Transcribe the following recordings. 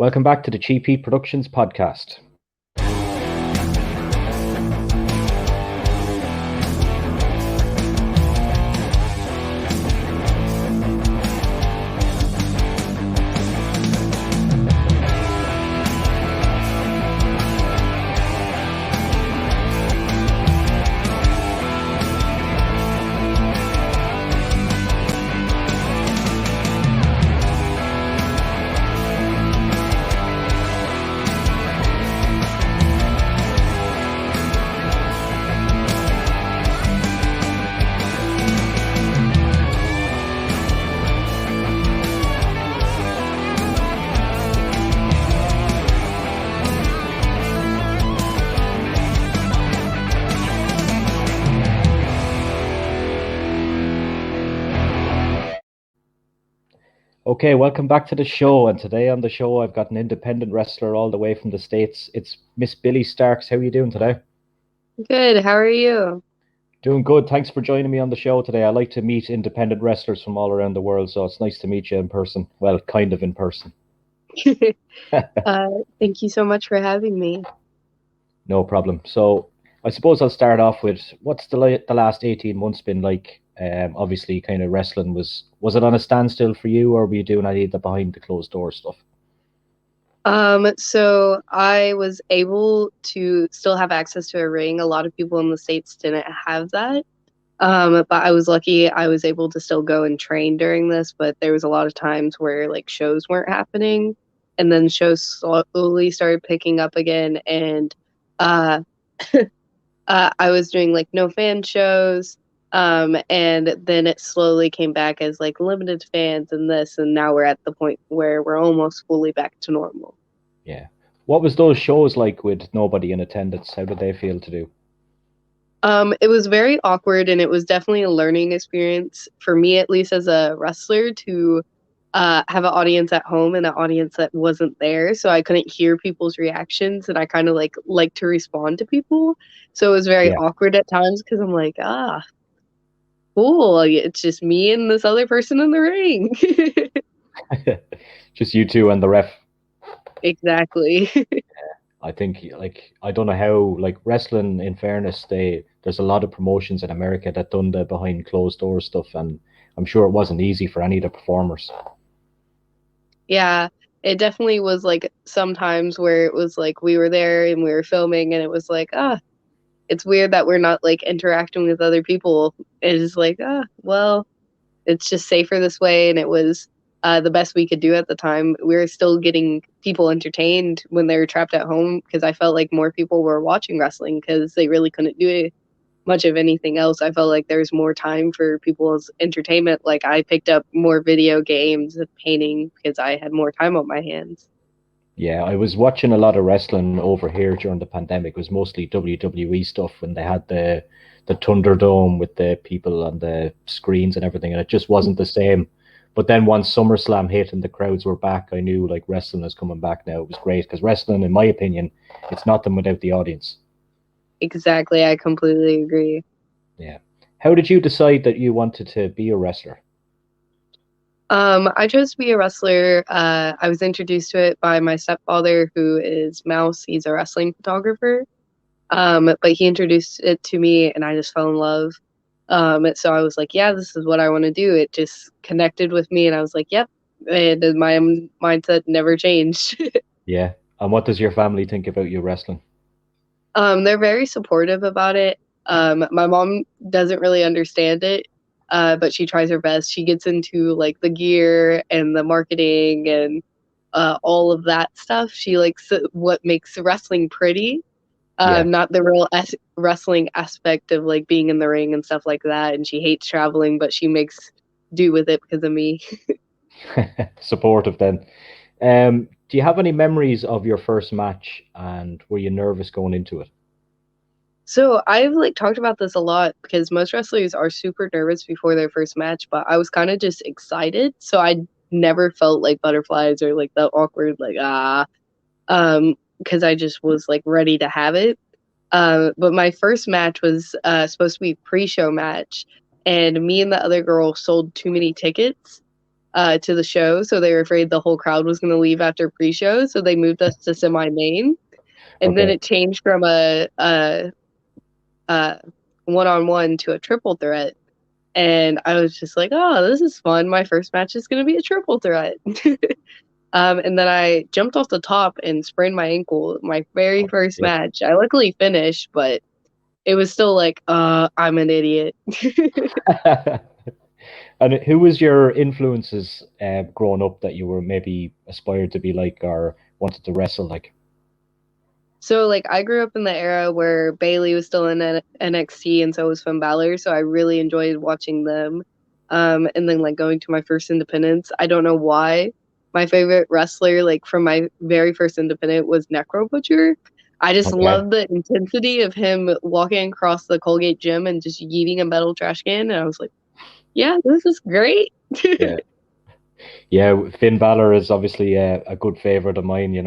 Welcome back to the Cheap Heat Productions podcast. Okay, welcome back to the show. And today on the show, I've got an independent wrestler all the way from the States. It's Miss Billie Starkz. How are you doing today? Good. How are you? Doing good. Thanks for joining me on the show today. I like to meet independent wrestlers from all around the world, so it's nice to meet you in person. Well, kind of in person. uh, Thank you so much for having me. No problem. So I suppose I'll start off with what's the last 18 months been like? Obviously, kind of wrestling was it on a standstill for you, or were you doing any of the behind the closed door stuff? So I was able to still have access to a ring. A lot of people in the States didn't have that. But I was lucky I was able to still go and train during this, but there was a lot of times where like shows weren't happening and then shows slowly started picking up again and uh I was doing like no fan shows. And then it slowly came back as like limited fans and this, and now we're at the point where we're almost fully back to normal. Yeah. What was those shows like with nobody in attendance? How did they feel to do? It was very awkward and it was definitely a learning experience for me, at least as a wrestler, to have an audience at home and an audience that wasn't there. So I couldn't hear people's reactions and I kind of like to respond to people. So it was very Yeah. awkward at times because I'm like, cool. It's just me and this other person in the ring. Just you two and the ref. Exactly. I think like I don't know how like wrestling in fairness there's a lot of promotions in America that done the behind closed doors stuff, and I'm sure it wasn't easy for any of the performers. Yeah, it definitely was like sometimes where it was like we were there and we were filming and it was like, it's weird that we're not like interacting with other people. It's like, well, it's just safer this way. And it was the best we could do at the time. We were still getting people entertained when they were trapped at home because I felt like more people were watching wrestling because they really couldn't do much of anything else. I felt like there's more time for people's entertainment. Like I picked up more video games and painting because I had more time on my hands. Yeah, I was watching a lot of wrestling over here during the pandemic. It was mostly WWE stuff when they had the Thunderdome with the people on the screens and everything, and it just wasn't the same. But then once SummerSlam hit and the crowds were back, I knew like wrestling is coming back now. It was great because wrestling, in my opinion, it's nothing without the audience. Exactly, I completely agree. Yeah. How did you decide that you wanted to be a wrestler? I chose to be a wrestler. I was introduced to it by my stepfather, who is Mouse. He's a wrestling photographer. But he introduced it to me, and I just fell in love. So I was like, yeah, this is what I want to do. It just connected with me, and I was like, yep. And my mindset never changed. Yeah. And what does your family think about you wrestling? They're very supportive about it. My mom doesn't really understand it, but she tries her best. She gets into like the gear and the marketing and all of that stuff. She likes what makes wrestling pretty, Yeah. not the real wrestling aspect of like being in the ring and stuff like that. And she hates traveling, but she makes do with it because of me. Supportive then. Do you have any memories of your first match and were you nervous going into it? So I've like talked about this a lot because most wrestlers are super nervous before their first match, but I was kind of just excited. So I never felt like butterflies or like that awkward like because I just was like ready to have it. But my first match was supposed to be pre-show match, and me and the other girl sold too many tickets. to the show, so they were afraid the whole crowd was going to leave after pre-show, so they moved us to semi-main, and then Okay. it changed from a one-on-one to a triple threat. And I was just like, oh, this is fun. My first match is going to be a triple threat. And then I jumped off the top and sprained my ankle my very first Yeah. match. I luckily finished, but it was still like, I'm an idiot. And who was your influences growing up that you were maybe aspired to be like or wanted to wrestle like? So, like, I grew up in the era where Bailey was still in NXT, and so was Finn Balor. So I really enjoyed watching them. And then like going to my first independence. I don't know why my favorite wrestler, like from my very first independent, was Necro Butcher. I just Okay. loved the intensity of him walking across the Colgate gym and just yeeting a metal trash can. And I was like, yeah, this is great. Yeah. Yeah, Finn Balor is obviously a good favorite of mine, an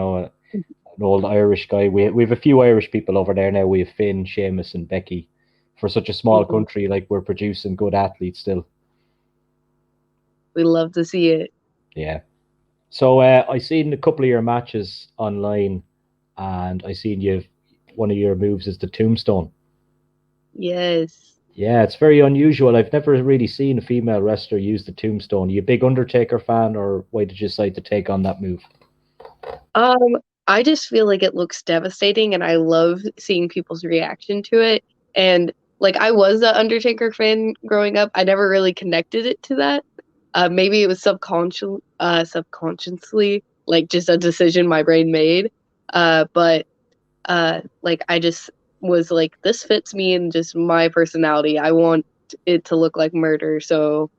old Irish guy. We have a few Irish people over there now. We have Finn, Seamus, and Becky. For such a small Mhm. country, like we're producing good athletes still. We love to see it. Yeah. So I seen a couple of your matches online, and I seen you. One of your moves is the tombstone. Yes. Yeah, it's very unusual. I've never really seen a female wrestler use the tombstone. You a big Undertaker fan, or why did you decide to take on that move? Um, I just feel like it looks devastating, and I love seeing people's reaction to it. And like, I was a Undertaker fan growing up. I never really connected it to that. Maybe it was subconsciously, like just a decision my brain made. But like, I just was like, this fits me and just my personality. I want it to look like murder, so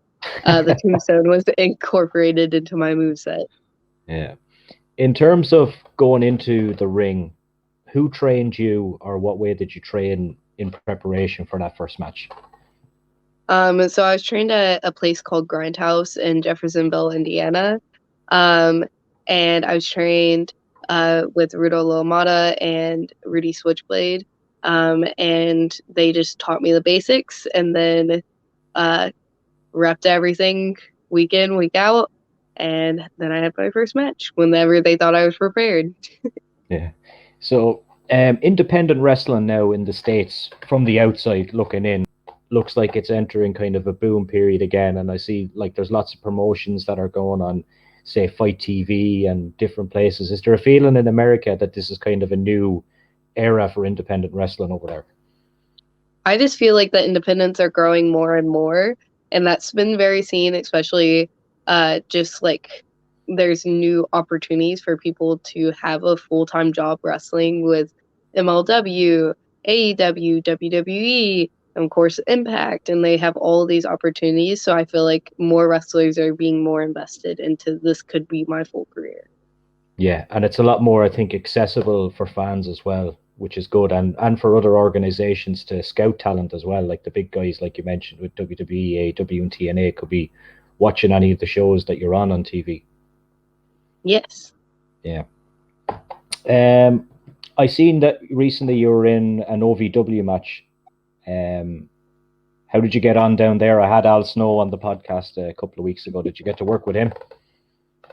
the tombstone was incorporated into my moveset. Yeah. In terms of going into the ring, who trained you, or what way did you train in preparation for that first match? So I was trained at a place called Grindhouse in Jeffersonville, Indiana. Um, and I was trained with Rudo Lomata and Rudy Switchblade. And they just taught me the basics and then uh, repped everything week in, week out. And then I had my first match whenever they thought I was prepared. Yeah. So, independent wrestling now in the States, from the outside looking in, looks like it's entering kind of a boom period again. And I see like there's lots of promotions that are going on, say, Fight TV and different places. Is there a feeling in America that this is kind of a new era for independent wrestling over there? I just feel like the independents are growing more and more, and that's been very seen, especially just like there's new opportunities for people to have a full-time job wrestling with MLW, AEW, WWE, and of course Impact, and they have all these opportunities. So I feel like more wrestlers are being more invested into this could be my full career. Yeah, and it's a lot more, I think, accessible for fans as well, which is good, and for other organizations to scout talent as well, like the big guys, like you mentioned, with WWE, AEW, and TNA, could be watching any of the shows that you're on TV. Yes. Yeah. Um, I seen that recently you were in an OVW match. Um, how did you get on down there? I had Al Snow on the podcast a couple of weeks ago. Did you get to work with him?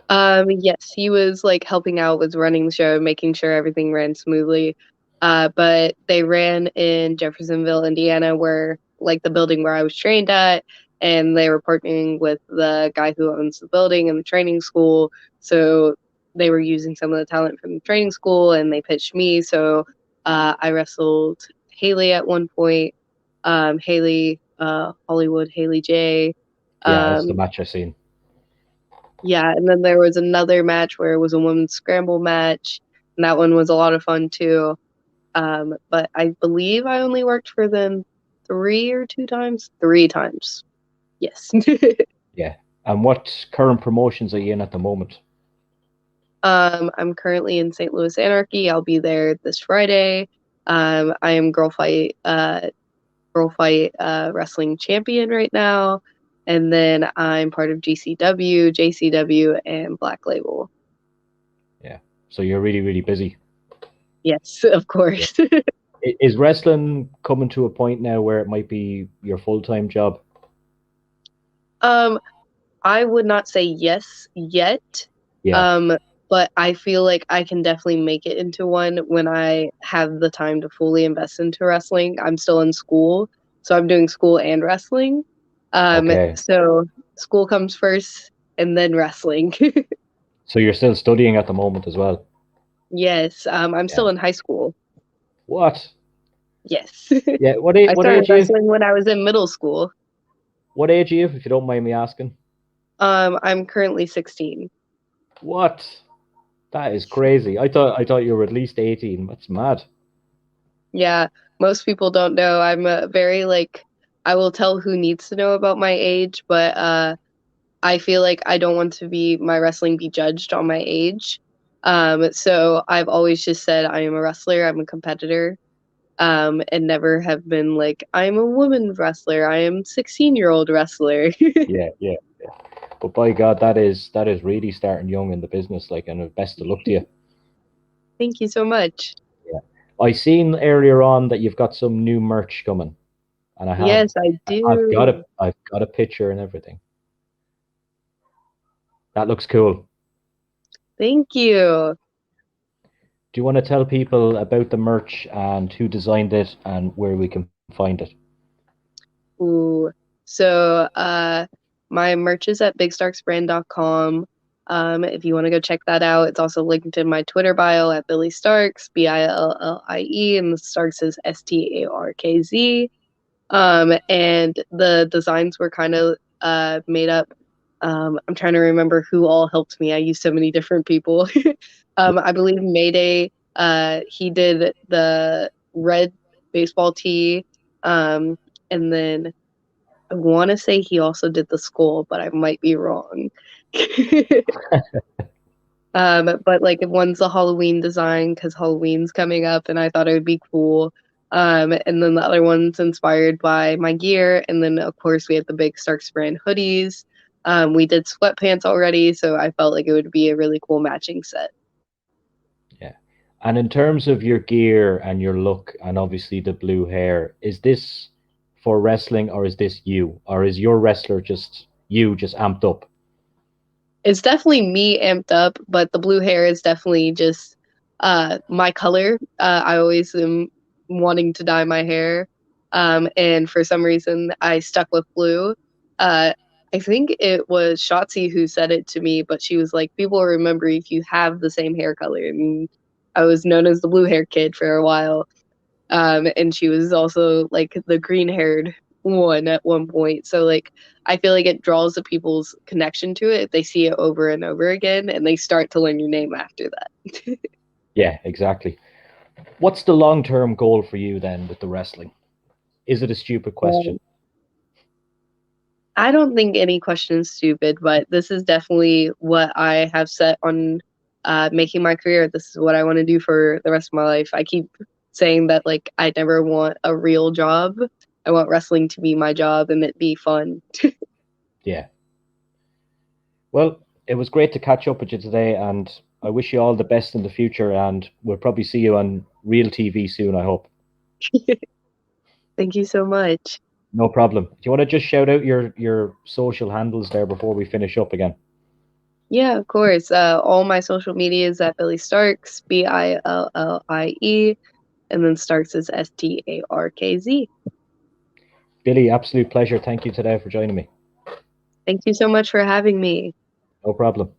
Yes, he was like helping out with running the show, making sure everything ran smoothly. But they ran in Jeffersonville, Indiana, where like the building where I was trained at, and they were partnering with the guy who owns the building and the training school. So they were using some of the talent from the training school, and they pitched me. So I wrestled Haley at one point, Haley, Hollywood, Haley J. Yeah, that's the Um, match I seen. yeah, and then there was another match where it was a women's scramble match, and that one was a lot of fun too. But I believe I only worked for them three or two times. Three times. Yes. Yeah. And what current promotions are you in at the moment? I'm currently in St. Louis Anarchy. I'll be there this Friday. I am Girl Fight wrestling champion right now. And then I'm part of GCW, JCW, and Black Label. Yeah. So you're really, really busy. Yes, of Yeah. course. Is wrestling coming to a point now where it might be your full-time job? Um, I would not say yes yet. Yeah. Um, but I feel like I can definitely make it into one when I have the time to fully invest into wrestling. I'm still in school, so I'm doing school and wrestling. Okay. So school comes first and then wrestling. So you're still studying at the moment as well? Yes, I'm Yeah. still in high school. What? Yes. Yeah. I What started age are you? wrestling when I was in middle school. What age are you, if you don't mind me asking? I'm currently 16. What? That is crazy. I thought you were at least 18. That's mad. Yeah, most people don't know. I'm a very like I will tell who needs to know about my age, but I feel like I don't want to be my wrestling be judged on my age. So I've always just said I am a wrestler, I'm a competitor, and never have been like I'm a woman wrestler, I am 16-year-old wrestler. Yeah, yeah. But by God, that is really starting young in the business, like, and best of luck to you. Thank you so much. Yeah. I seen earlier on that you've got some new merch coming, and Yes, I do. I've got a picture and everything. That looks cool. Thank you. Do you want to tell people about the merch and who designed it and where we can find it? Ooh. So my merch is at bigstarksbrand.com. If you want to go check that out, it's also linked in my Twitter bio at Billie Starkz, Billie, and the Starkz is Starkz. And the designs were kind of made up. I'm trying to remember who all helped me. I used so many different people. I believe Mayday, he did the red baseball tee. And then I want to say he also did the skull, but I might be wrong. But like one's a Halloween design because Halloween's coming up, and I thought it would be cool. And then the other one's inspired by my gear, and then of course we have the big Starks brand hoodies. We did sweatpants already, so I felt like it would be a really cool matching set. Yeah. And in terms of your gear and your look, and obviously the blue hair, is this for wrestling or is this you? Or is your wrestler just you, just amped up? It's definitely me amped up, but the blue hair is definitely just my color. I always am wanting to dye my hair. And for some reason I stuck with blue. Uh I think it was Shotzi who said it to me, but she was like, people remember if you have the same hair color. And I was known as the blue hair kid for a while. And she was also like the green haired one at one point. So like I feel like it draws the people's connection to it. They see it over and over again and they start to learn your name after that. Yeah, exactly. What's the long-term goal for you then with the wrestling? Is it a stupid question? Um, I don't think any question is stupid, but this is definitely what I have set on making my career. This is what I want to do for the rest of my life. I keep saying that like I never want a real job. I want wrestling to be my job and it be fun. Yeah. Well, it was great to catch up with you today, and I wish you all the best in the future, and we'll probably see you on real TV soon, I hope. Thank you so much. No problem. Do you want to just shout out your social handles there before we finish up again? Yeah, of course. All my social media is at Billie Starkz, Billie, and then Starkz is Starkz. Billy, absolute pleasure. Thank you today for joining me. Thank you so much for having me. No problem.